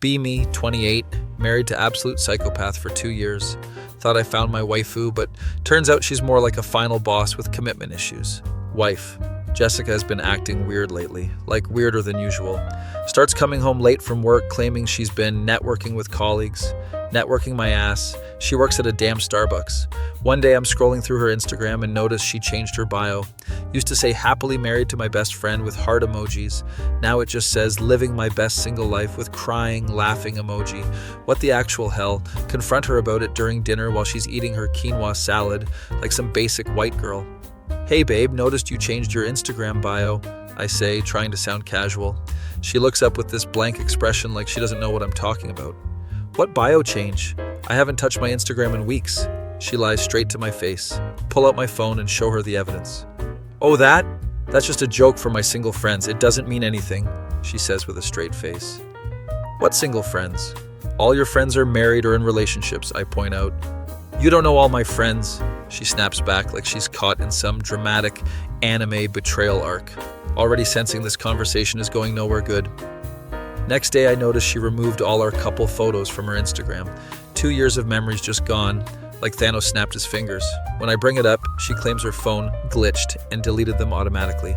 Be me, 28, married to absolute psychopath for 2 years. Thought I found my waifu, but turns out she's more like a final boss with commitment issues. Wife. Jessica has been acting weird lately, like weirder than usual. Starts coming home late from work, claiming she's been networking with colleagues. Networking my ass. She works at a damn Starbucks. One day I'm scrolling through her Instagram and notice she changed her bio. Used to say happily married to my best friend with heart emojis. Now it just says living my best single life with crying, laughing emoji. What the actual hell? Confront her about it during dinner while she's eating her quinoa salad like some basic white girl. Hey babe, noticed you changed your Instagram bio, I say, trying to sound casual. She looks up with this blank expression like she doesn't know what I'm talking about. What bio change? I haven't touched my Instagram in weeks. She lies straight to my face. Pull out my phone and show her the evidence. Oh, that's just a joke for my single friends. It doesn't mean anything, she says with a straight face. What single friends? All your friends are married or in relationships, I point out. You don't know all my friends, she snaps back like she's caught in some dramatic anime betrayal arc, already sensing this conversation is going nowhere good. Next day, I notice she removed all our couple photos from her Instagram. 2 years of memories just gone, like Thanos snapped his fingers. When I bring it up, she claims her phone glitched and deleted them automatically.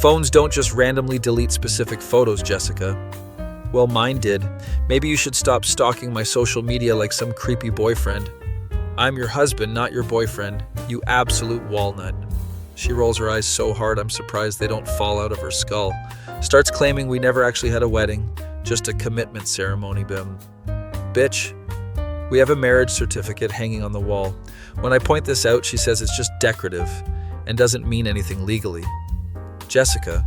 Phones don't just randomly delete specific photos, Jessica. Well, mine did. Maybe you should stop stalking my social media like some creepy boyfriend. I'm your husband, not your boyfriend, you absolute walnut. She rolls her eyes so hard I'm surprised they don't fall out of her skull. Starts claiming we never actually had a wedding, just a commitment ceremony, Bitch, we have a marriage certificate hanging on the wall. When I point this out, she says it's just decorative and doesn't mean anything legally. Jessica,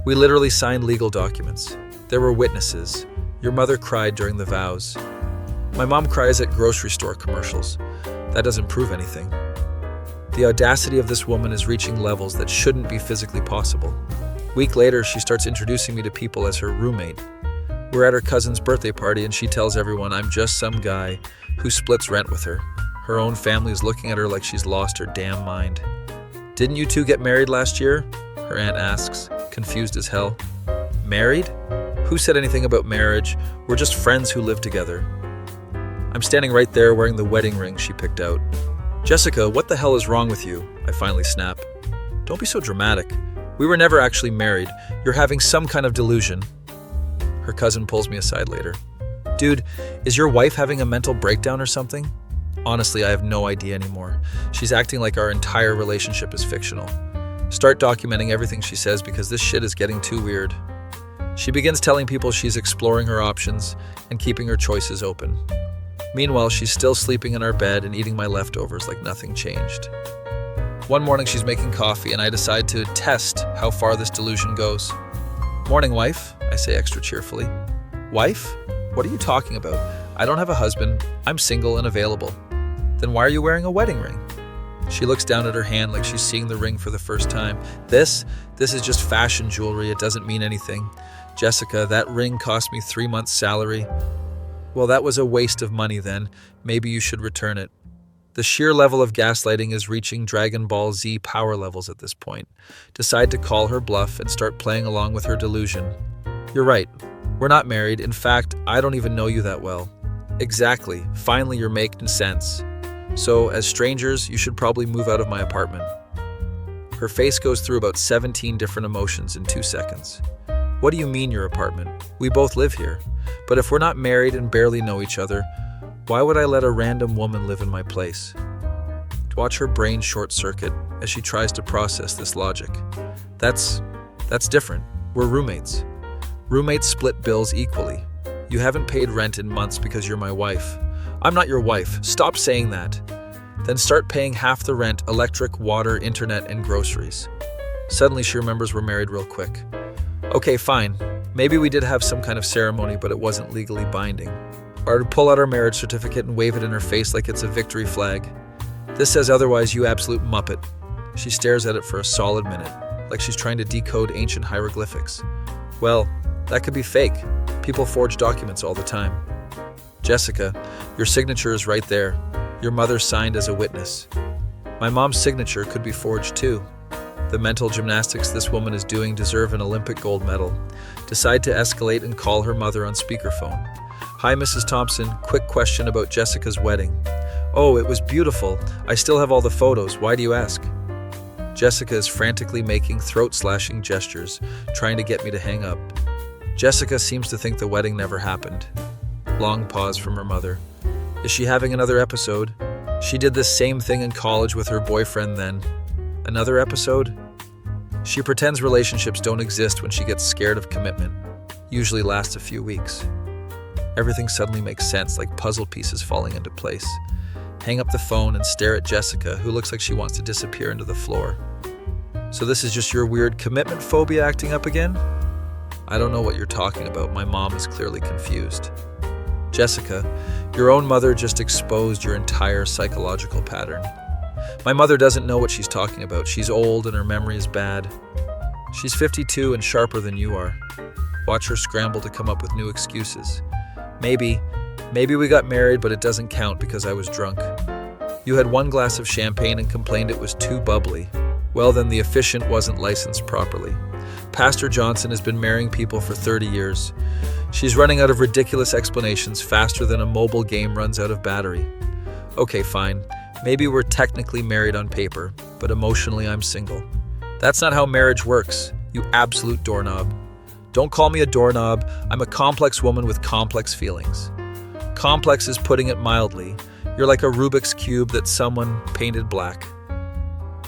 we literally signed legal documents. There were witnesses. Your mother cried during the vows. My mom cries at grocery store commercials. That doesn't prove anything. The audacity of this woman is reaching levels that shouldn't be physically possible. Week later, she starts introducing me to people as her roommate. We're at her cousin's birthday party and she tells everyone I'm just some guy who splits rent with her. Her own family is looking at her like she's lost her damn mind. Didn't you two get married last year? Her aunt asks, confused as hell. Married? Who said anything about marriage? We're just friends who live together. I'm standing right there wearing the wedding ring she picked out. Jessica, what the hell is wrong with you? I finally snap. Don't be so dramatic. We were never actually married. You're having some kind of delusion. Her cousin pulls me aside later. Dude, is your wife having a mental breakdown or something? Honestly, I have no idea anymore. She's acting like our entire relationship is fictional. Start documenting everything she says because this shit is getting too weird. She begins telling people she's exploring her options and keeping her choices open. Meanwhile, she's still sleeping in our bed and eating my leftovers like nothing changed. One morning she's making coffee and I decide to test how far this delusion goes. Morning, wife, I say extra cheerfully. Wife? What are you talking about? I don't have a husband. I'm single and available. Then why are you wearing a wedding ring? She looks down at her hand like she's seeing the ring for the first time. This is just fashion jewelry. It doesn't mean anything. Jessica, that ring cost me 3 months' salary. Well, that was a waste of money then. Maybe you should return it. The sheer level of gaslighting is reaching Dragon Ball Z power levels at this point. Decide to call her bluff and start playing along with her delusion. You're right. We're not married. In fact, I don't even know you that well. Exactly. Finally, you're making sense. So, as strangers, you should probably move out of my apartment. Her face goes through about 17 different emotions in 2 seconds. What do you mean your apartment? We both live here. But if we're not married and barely know each other, why would I let a random woman live in my place? Watch her brain short circuit as she tries to process this logic. That's different. We're roommates. Roommates split bills equally. You haven't paid rent in months because you're my wife. I'm not your wife. Stop saying that. Then start paying half the rent, electric, water, internet, and groceries. Suddenly she remembers we're married real quick. Okay, fine. Maybe we did have some kind of ceremony, but it wasn't legally binding. Or to pull out our marriage certificate and wave it in her face like it's a victory flag. This says otherwise, you absolute muppet. She stares at it for a solid minute, like she's trying to decode ancient hieroglyphics. Well, that could be fake. People forge documents all the time. Jessica, your signature is right there. Your mother signed as a witness. My mom's signature could be forged too. The mental gymnastics this woman is doing deserve an Olympic gold medal. Decide to escalate and call her mother on speakerphone. Hi, Mrs. Thompson. Quick question about Jessica's wedding. Oh, it was beautiful. I still have all the photos. Why do you ask? Jessica is frantically making throat-slashing gestures, trying to get me to hang up. Jessica seems to think the wedding never happened. Long pause from her mother. Is she having another episode? She did this same thing in college with her boyfriend then. Another episode? She pretends relationships don't exist when she gets scared of commitment. Usually lasts a few weeks. Everything suddenly makes sense, like puzzle pieces falling into place. Hang up the phone and stare at Jessica, who looks like she wants to disappear into the floor. So this is just your weird commitment phobia acting up again? I don't know what you're talking about. My mom is clearly confused. Jessica, your own mother just exposed your entire psychological pattern. My mother doesn't know what she's talking about. She's old and her memory is bad. She's 52 and sharper than you are. Watch her scramble to come up with new excuses. Maybe we got married, but it doesn't count because I was drunk. You had one glass of champagne and complained it was too bubbly. Well, then the officiant wasn't licensed properly. Pastor Johnson has been marrying people for 30 years. She's running out of ridiculous explanations faster than a mobile game runs out of battery. Okay, fine. Maybe we're technically married on paper, but emotionally I'm single. That's not how marriage works, you absolute doorknob. Don't call me a doorknob. I'm a complex woman with complex feelings. Complex is putting it mildly. You're like a Rubik's Cube that someone painted black.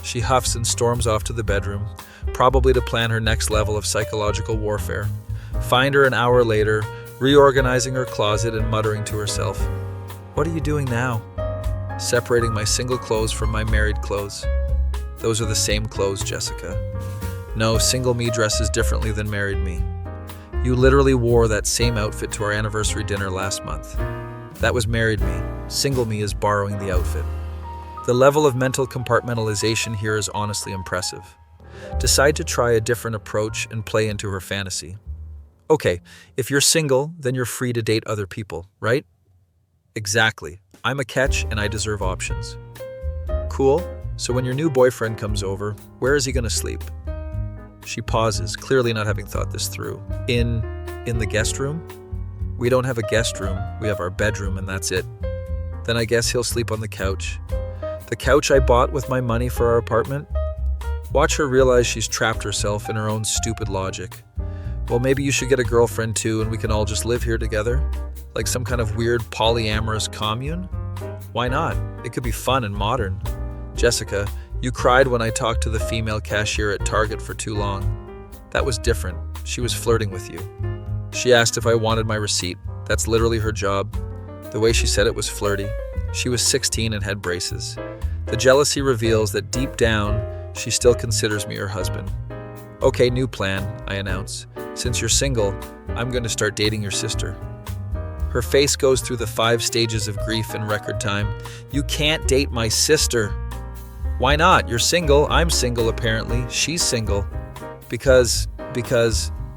She huffs and storms off to the bedroom, probably to plan her next level of psychological warfare. Find her an hour later, reorganizing her closet and muttering to herself, "What are you doing now?" Separating my single clothes from my married clothes. Those are the same clothes, Jessica. No, single me dresses differently than married me. You literally wore that same outfit to our anniversary dinner last month. That was married me. Single me is borrowing the outfit. The level of mental compartmentalization here is honestly impressive. Decide to try a different approach and play into her fantasy. Okay, if you're single, then you're free to date other people, right? Exactly. I'm a catch and I deserve options. Cool. So when your new boyfriend comes over, where is he going to sleep? She pauses, clearly not having thought this through. In the guest room? We don't have a guest room. We have our bedroom and that's it. Then I guess he'll sleep on the couch. The couch I bought with my money for our apartment? Watch her realize she's trapped herself in her own stupid logic. Well, maybe you should get a girlfriend too and we can all just live here together? Like some kind of weird polyamorous commune? Why not? It could be fun and modern. Jessica, you cried when I talked to the female cashier at Target for too long. That was different. She was flirting with you. She asked if I wanted my receipt. That's literally her job. The way she said it was flirty. She was 16 and had braces. The jealousy reveals that deep down, she still considers me her husband. Okay, new plan, I announce. Since you're single, I'm going to start dating your sister. Her face goes through the 5 stages of grief in record time. You can't date my sister. Why not? You're single. I'm single, apparently. She's single. Because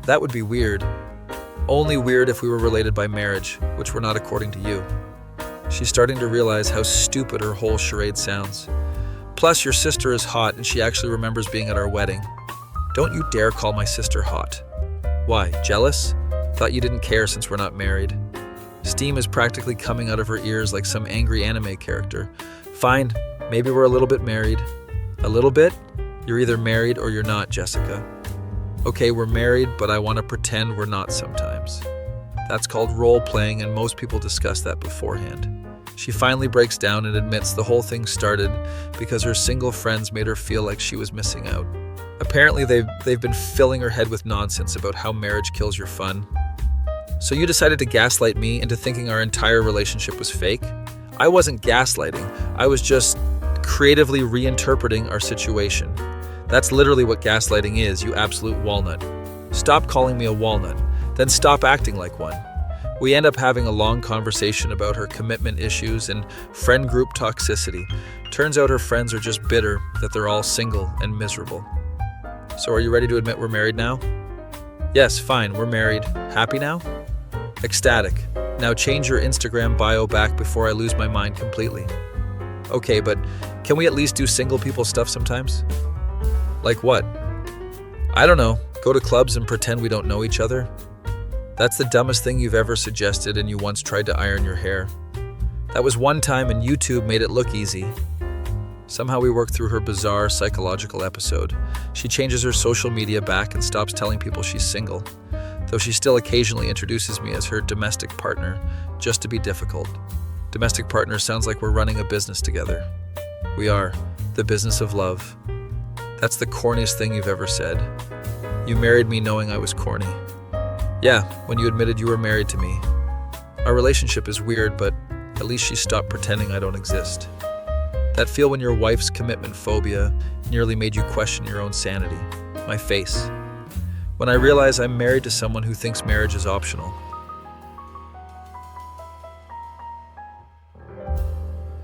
that would be weird. Only weird if we were related by marriage, which we're not according to you. She's starting to realize how stupid her whole charade sounds. Plus, your sister is hot and she actually remembers being at our wedding. Don't you dare call my sister hot. Why, jealous? Thought you didn't care since we're not married. Steam is practically coming out of her ears like some angry anime character. Fine, maybe we're a little bit married. A little bit? You're either married or you're not, Jessica. Okay, we're married, but I want to pretend we're not sometimes. That's called role-playing, and most people discuss that beforehand. She finally breaks down and admits the whole thing started because her single friends made her feel like she was missing out. Apparently, they've been filling her head with nonsense about how marriage kills your fun. So you decided to gaslight me into thinking our entire relationship was fake? I wasn't gaslighting. I was just creatively reinterpreting our situation. That's literally what gaslighting is, you absolute walnut. Stop calling me a walnut, then stop acting like one. We end up having a long conversation about her commitment issues and friend group toxicity. Turns out her friends are just bitter that they're all single and miserable. So are you ready to admit we're married now? Yes, fine, we're married. Happy now? Ecstatic. Now change your Instagram bio back before I lose my mind completely. Okay, but can we at least do single people stuff sometimes? Like what? I don't know. Go to clubs and pretend we don't know each other? That's the dumbest thing you've ever suggested, and you once tried to iron your hair. That was one time and YouTube made it look easy. Somehow we work through her bizarre psychological episode. She changes her social media back and stops telling people she's single, though she still occasionally introduces me as her domestic partner, just to be difficult. Domestic partner sounds like we're running a business together. We are. The business of love. That's the corniest thing you've ever said. You married me knowing I was corny. Yeah, when you admitted you were married to me. Our relationship is weird, but at least she stopped pretending I don't exist. That feel when your wife's commitment phobia nearly made you question your own sanity. My face. When I realize I'm married to someone who thinks marriage is optional.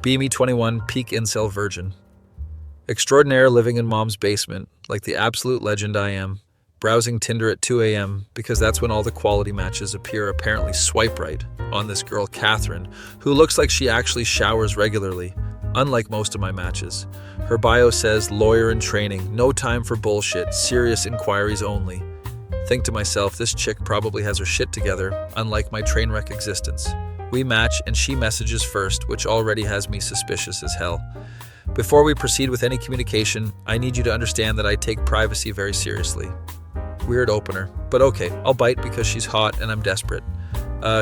BME 21, peak incel virgin. Extraordinaire living in mom's basement, like the absolute legend I am. Browsing Tinder at 2 a.m. because that's when all the quality matches appear, apparently swipe right on this girl, Catherine, who looks like she actually showers regularly, unlike most of my matches. Her bio says lawyer in training, no time for bullshit, serious inquiries only. Think to myself, this chick probably has her shit together, unlike my train wreck existence. We match and she messages first, which already has me suspicious as hell. Before we proceed with any communication, I need you to understand that I take privacy very seriously. Weird opener, but okay, I'll bite because she's hot and I'm desperate.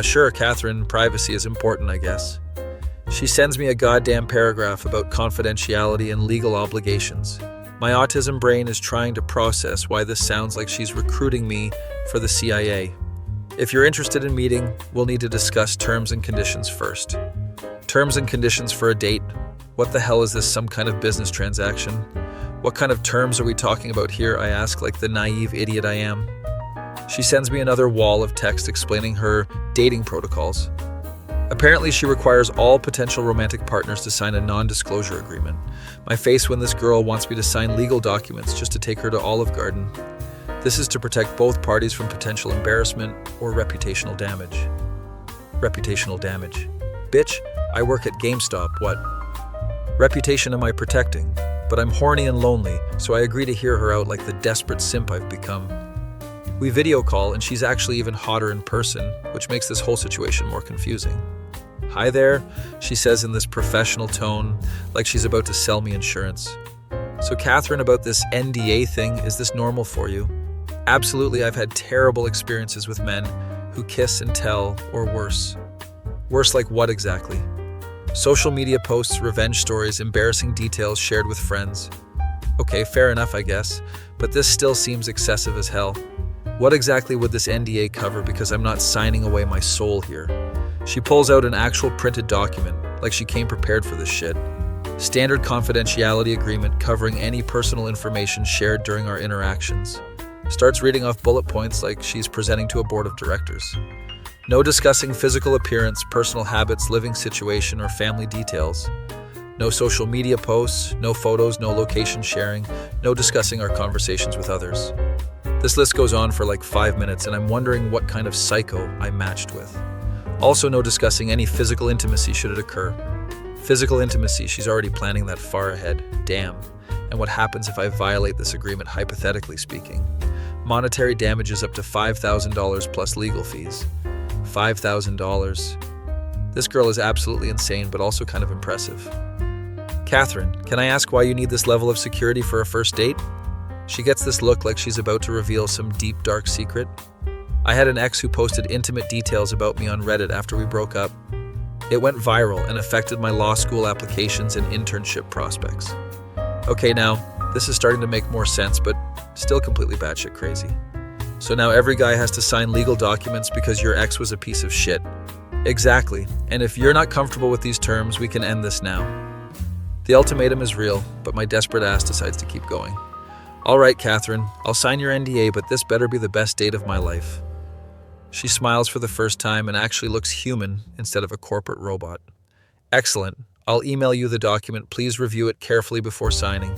Sure, Catherine, privacy is important, I guess. She sends me a goddamn paragraph about confidentiality and legal obligations. My autism brain is trying to process why this sounds like she's recruiting me for the CIA. If you're interested in meeting, we'll need to discuss terms and conditions first. Terms and conditions for a date? What the hell is this, some kind of business transaction? What kind of terms are we talking about here, I ask, like the naive idiot I am. She sends me another wall of text explaining her dating protocols. Apparently, she requires all potential romantic partners to sign a non-disclosure agreement. My face when this girl wants me to sign legal documents just to take her to Olive Garden. This is to protect both parties from potential embarrassment or reputational damage. Reputational damage. Bitch, I work at GameStop, what? Reputation am I protecting? But I'm horny and lonely, so I agree to hear her out like the desperate simp I've become. We video call and she's actually even hotter in person, which makes this whole situation more confusing. Hi there, she says in this professional tone, like she's about to sell me insurance. So Catherine, about this NDA thing, is this normal for you? Absolutely, I've had terrible experiences with men who kiss and tell, or worse. Worse like what exactly? Social media posts, revenge stories, embarrassing details shared with friends. Okay, fair enough, I guess, but this still seems excessive as hell. What exactly would this NDA cover, because I'm not signing away my soul here? She pulls out an actual printed document, like she came prepared for this shit. Standard confidentiality agreement covering any personal information shared during our interactions. Starts reading off bullet points like she's presenting to a board of directors. No discussing physical appearance, personal habits, living situation, or family details. No social media posts, no photos, no location sharing, no discussing our conversations with others. This list goes on for like 5 minutes, and I'm wondering what kind of psycho I matched with. Also, no discussing any physical intimacy should it occur. Physical intimacy, she's already planning that far ahead. Damn. And what happens if I violate this agreement, hypothetically speaking? Monetary damages up to $5,000 plus legal fees. $5,000. This girl is absolutely insane, but also kind of impressive. Catherine, can I ask why you need this level of security for a first date? She gets this look like she's about to reveal some deep, dark secret. I had an ex who posted intimate details about me on Reddit after we broke up. It went viral and affected my law school applications and internship prospects. Okay, now, this is starting to make more sense, but still completely batshit crazy. So now every guy has to sign legal documents because your ex was a piece of shit. Exactly, and if you're not comfortable with these terms, we can end this now. The ultimatum is real, but my desperate ass decides to keep going. All right, Catherine, I'll sign your NDA, but this better be the best date of my life. She smiles for the first time and actually looks human instead of a corporate robot. Excellent. I'll email you the document. Please review it carefully before signing.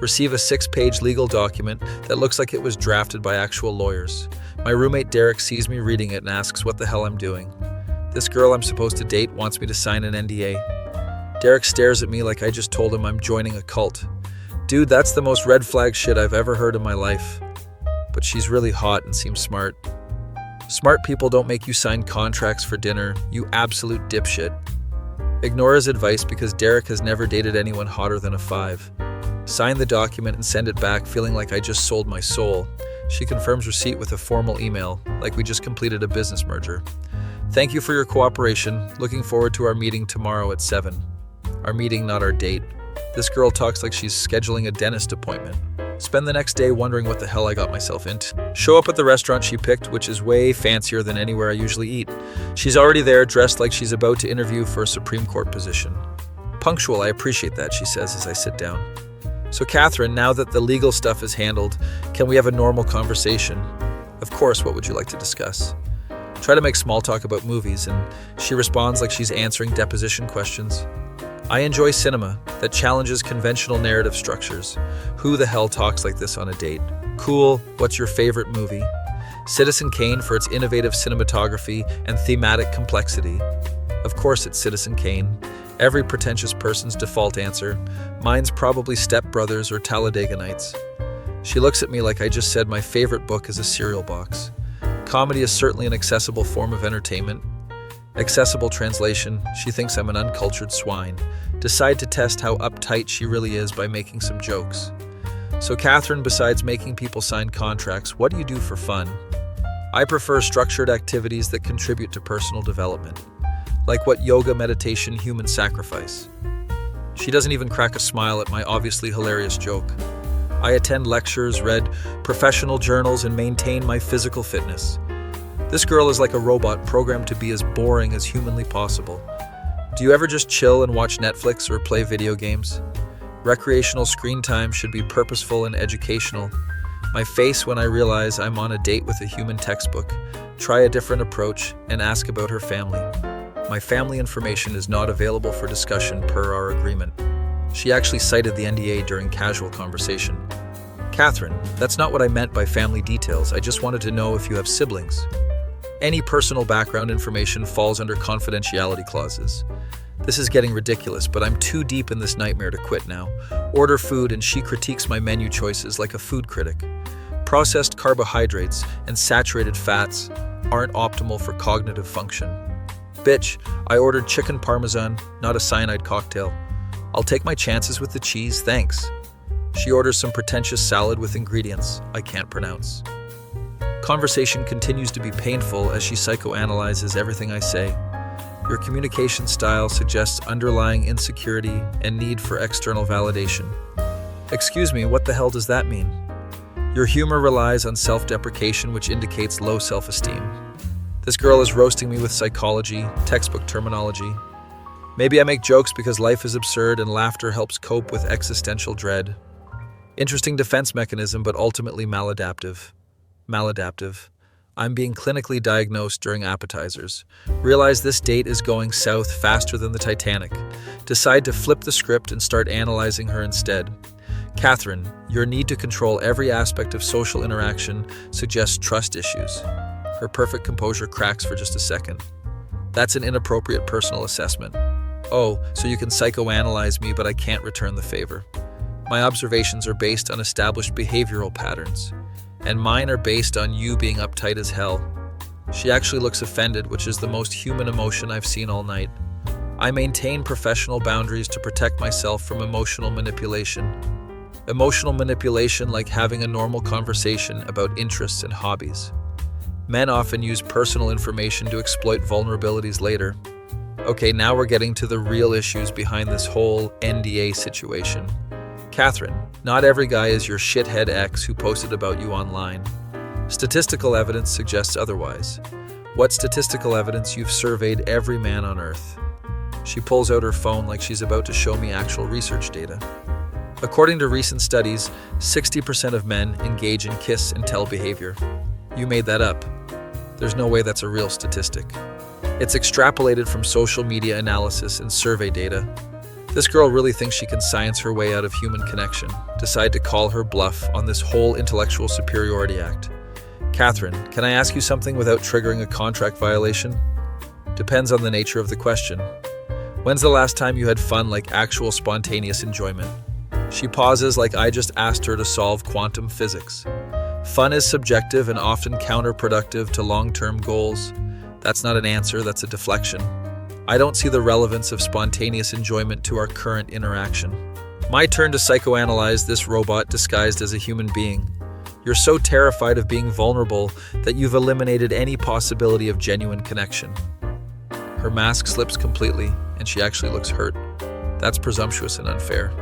Receive a 6-page legal document that looks like it was drafted by actual lawyers. My roommate Derek sees me reading it and asks what the hell I'm doing. This girl I'm supposed to date wants me to sign an NDA. Derek stares at me like I just told him I'm joining a cult. Dude, that's the most red flag shit I've ever heard in my life. But she's really hot and seems smart. Smart people don't make you sign contracts for dinner, you absolute dipshit. Ignore his advice because Derek has never dated anyone hotter than a 5. Sign the document and send it back feeling like I just sold my soul. She confirms receipt with a formal email, like we just completed a business merger. Thank you for your cooperation. Looking forward to our meeting tomorrow at 7. Our meeting, not our date. This girl talks like she's scheduling a dentist appointment. Spend the next day wondering what the hell I got myself into. Show up at the restaurant she picked, which is way fancier than anywhere I usually eat. She's already there, dressed like she's about to interview for a Supreme Court position. Punctual, I appreciate that, she says as I sit down. So Catherine, now that the legal stuff is handled, can we have a normal conversation? Of course, what would you like to discuss? Try to make small talk about movies, and she responds like she's answering deposition questions. I enjoy cinema that challenges conventional narrative structures. Who the hell talks like this on a date? Cool, what's your favorite movie? Citizen Kane for its innovative cinematography and thematic complexity. Of course it's Citizen Kane. Every pretentious person's default answer. Mine's probably Step Brothers or Talladega Nights. She looks at me like I just said my favorite book is a cereal box. Comedy is certainly an accessible form of entertainment. Accessible translation, she thinks I'm an uncultured swine. Decide to test how uptight she really is by making some jokes. So Catherine, besides making people sign contracts, what do you do for fun? I prefer structured activities that contribute to personal development. Like what yoga, meditation, human sacrifice. She doesn't even crack a smile at my obviously hilarious joke. I attend lectures, read professional journals, and maintain my physical fitness. This girl is like a robot programmed to be as boring as humanly possible. Do you ever just chill and watch Netflix or play video games? Recreational screen time should be purposeful and educational. My face when I realize I'm on a date with a human textbook. Try a different approach and ask about her family. My family information is not available for discussion per our agreement. She actually cited the NDA during casual conversation. Catherine, that's not what I meant by family details. I just wanted to know if you have siblings. Any personal background information falls under confidentiality clauses. This is getting ridiculous, but I'm too deep in this nightmare to quit now. Order food and she critiques my menu choices like a food critic. Processed carbohydrates and saturated fats aren't optimal for cognitive function. Bitch, I ordered chicken parmesan, not a cyanide cocktail. I'll take my chances with the cheese, thanks. She orders some pretentious salad with ingredients I can't pronounce. Conversation continues to be painful as she psychoanalyzes everything I say. Your communication style suggests underlying insecurity and need for external validation. Excuse me, what the hell does that mean? Your humor relies on self-deprecation, which indicates low self-esteem. This girl is roasting me with psychology, textbook terminology. Maybe I make jokes because life is absurd and laughter helps cope with existential dread. Interesting defense mechanism, but ultimately maladaptive. I'm being clinically diagnosed during appetizers. Realize this date is going south faster than the Titanic. Decide to flip the script and start analyzing her instead. Catherine, your need to control every aspect of social interaction suggests trust issues. Her perfect composure cracks for just a second. That's an inappropriate personal assessment. Oh, so you can psychoanalyze me, but I can't return the favor. My observations are based on established behavioral patterns. And mine are based on you being uptight as hell. She actually looks offended, which is the most human emotion I've seen all night. I maintain professional boundaries to protect myself from emotional manipulation. Emotional manipulation like having a normal conversation about interests and hobbies. Men often use personal information to exploit vulnerabilities later. Okay, now we're getting to the real issues behind this whole NDA situation. Catherine, not every guy is your shithead ex who posted about you online. Statistical evidence suggests otherwise. What statistical evidence? You've surveyed every man on Earth. She pulls out her phone like she's about to show me actual research data. According to recent studies, 60% of men engage in kiss and tell behavior. You made that up. There's no way that's a real statistic. It's extrapolated from social media analysis and survey data. This girl really thinks she can science her way out of human connection. Decide to call her bluff on this whole intellectual superiority act. Catherine, can I ask you something without triggering a contract violation? Depends on the nature of the question. When's the last time you had fun, like actual spontaneous enjoyment? She pauses like I just asked her to solve quantum physics. Fun is subjective and often counterproductive to long-term goals. That's not an answer, that's a deflection. I don't see the relevance of spontaneous enjoyment to our current interaction. My turn to psychoanalyze this robot disguised as a human being. You're so terrified of being vulnerable that you've eliminated any possibility of genuine connection. Her mask slips completely, and she actually looks hurt. That's presumptuous and unfair.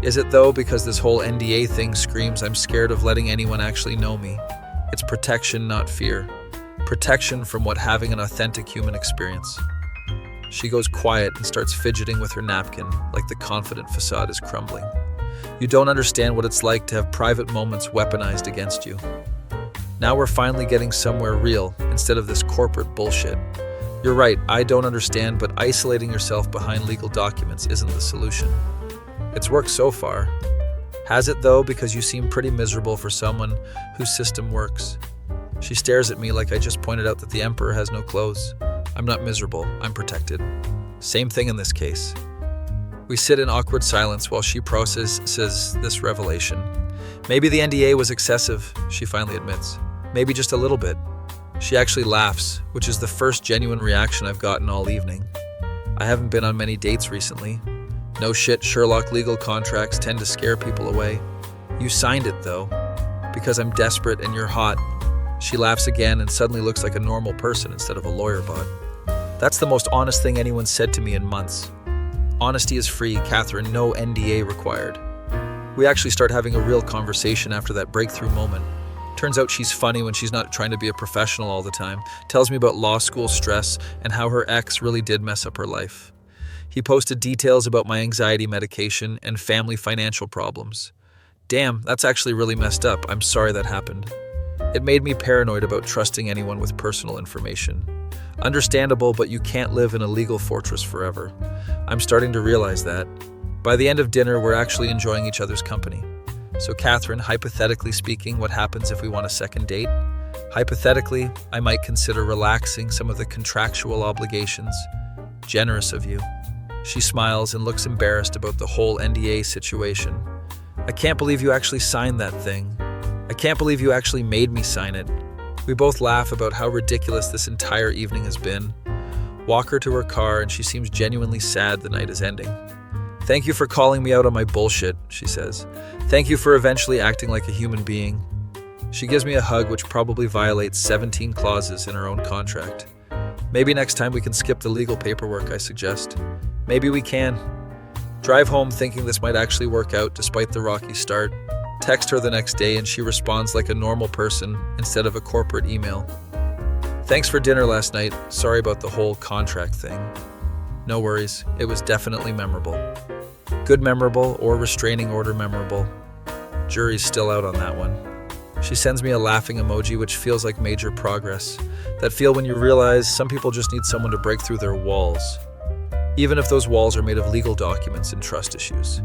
Is it though, because this whole NDA thing screams I'm scared of letting anyone actually know me? It's protection, not fear. Protection from what having an authentic human experience. She goes quiet and starts fidgeting with her napkin, like the confident facade is crumbling. You don't understand what it's like to have private moments weaponized against you. Now we're finally getting somewhere real, instead of this corporate bullshit. You're right, I don't understand, but isolating yourself behind legal documents isn't the solution. It's worked so far. Has it though, because you seem pretty miserable for someone whose system works? She stares at me like I just pointed out that the emperor has no clothes. I'm not miserable, I'm protected. Same thing in this case. We sit in awkward silence while she processes this revelation. Maybe the NDA was excessive, she finally admits. Maybe just a little bit. She actually laughs, which is the first genuine reaction I've gotten all evening. I haven't been on many dates recently. No shit, Sherlock legal contracts tend to scare people away. You signed it though, because I'm desperate and you're hot. She laughs again and suddenly looks like a normal person instead of a lawyer bot. That's the most honest thing anyone's said to me in months. Honesty is free, Catherine, no NDA required. We actually start having a real conversation after that breakthrough moment. Turns out she's funny when she's not trying to be a professional all the time. Tells me about law school stress and how her ex really did mess up her life. He posted details about my anxiety medication and family financial problems. Damn, that's actually really messed up. I'm sorry that happened. It made me paranoid about trusting anyone with personal information. Understandable, but you can't live in a legal fortress forever. I'm starting to realize that. By the end of dinner, we're actually enjoying each other's company. So Catherine, hypothetically speaking, what happens if we want a second date? Hypothetically, I might consider relaxing some of the contractual obligations. Generous of you. She smiles and looks embarrassed about the whole NDA situation. I can't believe you actually signed that thing. I can't believe you actually made me sign it. We both laugh about how ridiculous this entire evening has been. Walk her to her car and she seems genuinely sad the night is ending. Thank you for calling me out on my bullshit, she says. Thank you for eventually acting like a human being. She gives me a hug which probably violates 17 clauses in her own contract. Maybe next time we can skip the legal paperwork, I suggest. Maybe we can. Drive home thinking this might actually work out despite the rocky start. Text her the next day and she responds like a normal person instead of a corporate email. Thanks for dinner last night. Sorry about the whole contract thing. No worries, it was definitely memorable. Good memorable or restraining order memorable. Jury's still out on that one. She sends me a laughing emoji which feels like major progress. That feel when you realize some people just need someone to break through their walls. Even if those walls are made of legal documents and trust issues.